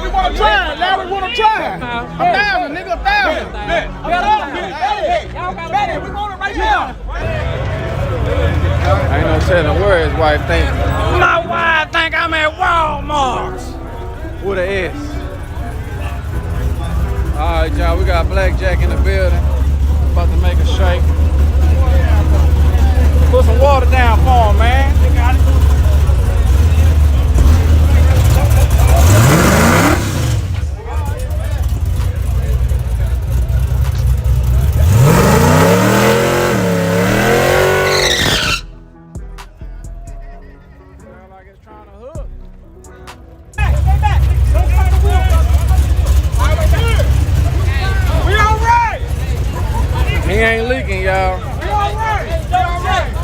We want to try it, Larry. We want to try it. 1,000, nigga, 1,000. Hey, we want it right now. Ain't no telling where his wife think. My wife think I'm at Walmart. With an S. Alright, y'all, we got Blackjack in the building. About to make a shake. Put some water down for him, man. They got it. Sound like it's trying to hook. Stay back. Don't try the wheel. We all right. He ain't leaking, y'all. We all right. We all right.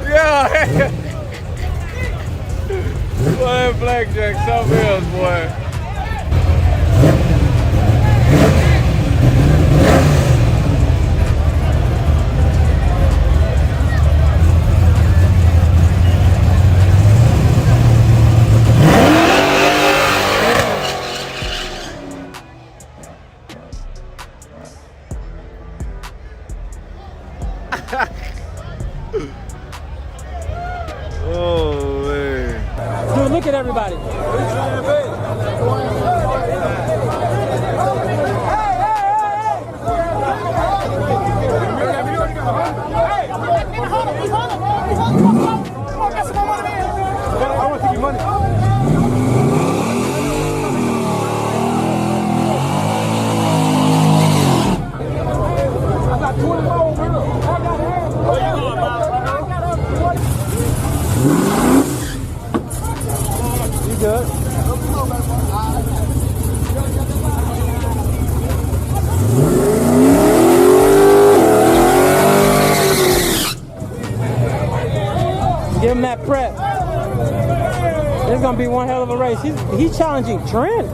Yeah. Boy, Blackjack, something else, boy. Oh, man. Dude, look at everybody. I want to give you money. I got 20 more. I got hands. You good? Give him that prep. It's gonna be one hell of a race. He's challenging Trent.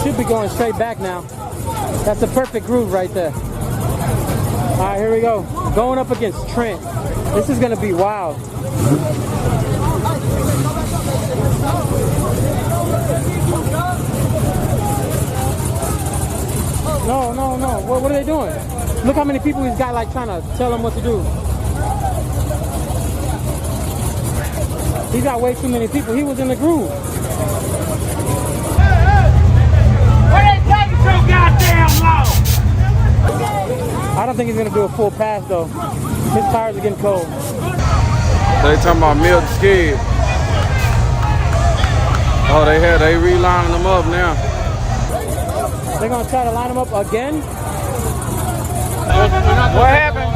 Should be going straight back now. That's a perfect groove right there. All right, here we go. Going up against Trent. This is gonna be wild. No. What are they doing? Look how many people he's got like trying to tell him what to do. He's got way too many people. He was in the groove. Where they taking so goddamn long? I don't think he's gonna do a full pass though. His tires are getting cold. They talking about milk skid. Oh, they relining them up now. They're gonna try to line him up again. What happened?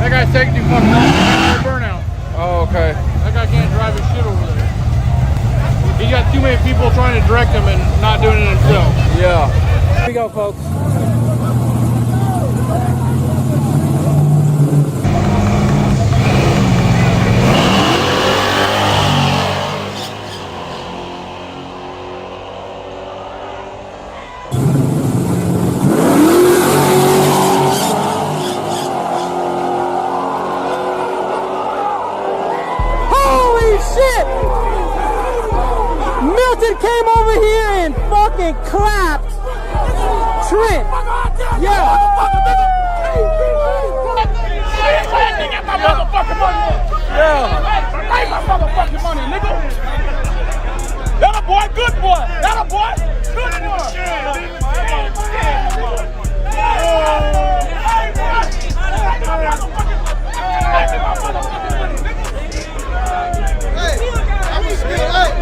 That guy's taking you fucking long. Burnout. Oh, okay. That guy can't drive his shit over there. He got too many people trying to direct him and not doing it himself. Yeah. Here we go, folks. Came over here and fucking clapped Trent. Yeah. Get my motherfucking money. Yeah. Pay my motherfucking money, nigga. That a boy, good boy. That a boy, good boy.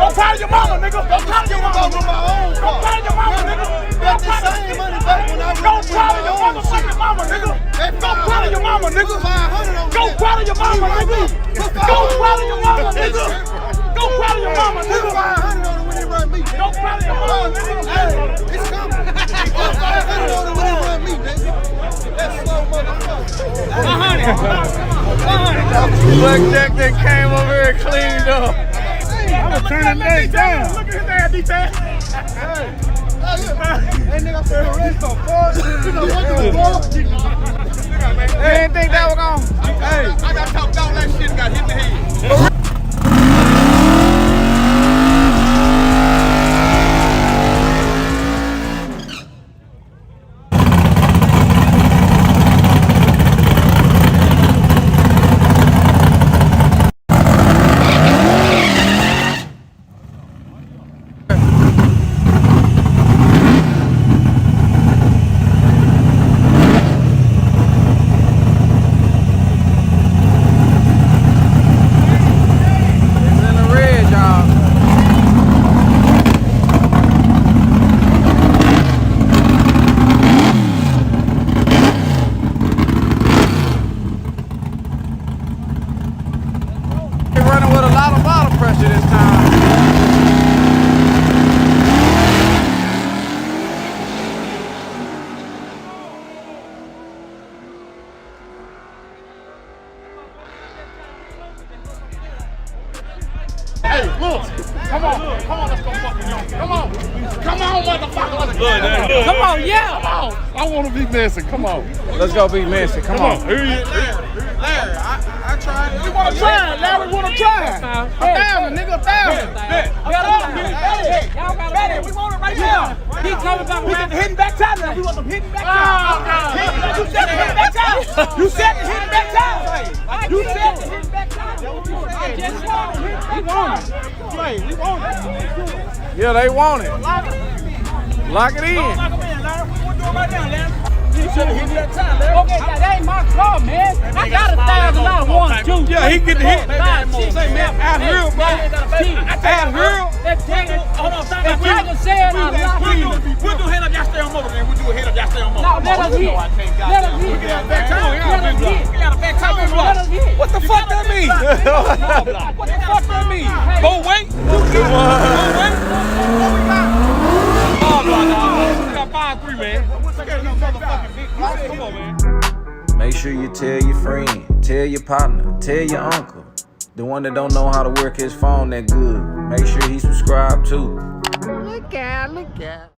Don't call your mama, nigga. Don't call your mama. Don't call your mama, nigga. Don't call your motherfucking mama, nigga. Go cry to your mama, nigga. Go cry to your mama, nigga. Go cry to your mama, nigga. Go cry to your mama, nigga. Go cry to your mama, nigga. It's coming. 500 on it when he run me, nigga. That's slow motherfucker. 100. Blackjack that came over here and cleaned up. I'm gonna turn that thing down. Look at his ass, D-Tan. Hey, nigga, I'm saying race for 4. You know what the fuck? They didn't think that was gonna. Hey, I got talked down that shit and got hit in the head. Hey, look. Come on, let's go fucking young. Come on, motherfucker. Come on, yeah. Come on. I want to be messing. Come on. Let's go be messy. Come on. Larry, I tried. You want to try it, Larry? Want to try it? 1,000, nigga, 1,000. Ready, we want it right now. He coming back. We get the hidden back time now. We want the hidden back time. You said the hidden back time. You said the hidden back time. You said the hidden back time. I just want it. We want it. We want it. Yeah, they want it. Lock it in. Lock them in, Larry. We're doing right now, Larry. You should have hit that time, Larry. Okay, that ain't my car, man. I got $1,000. 1, 2, 3. Yeah, he get the hit. 5, 6, 7, 8, 9, 10. Hold on, stop. If Tiger said I'm not here. We'll do head up, y'all stay on motor, man. We'll do a head up, y'all stay on motor. No, let us hit. Let us hit. We got a back time. We got a back time. Let us hit. What the fuck that mean? What the fuck that mean? Go wait. We got 5-3, man. Come on, man. Make sure you tell your friend, tell your partner, tell your uncle. The one that don't know how to work his phone that good. Make sure he subscribed too. Look out, look out.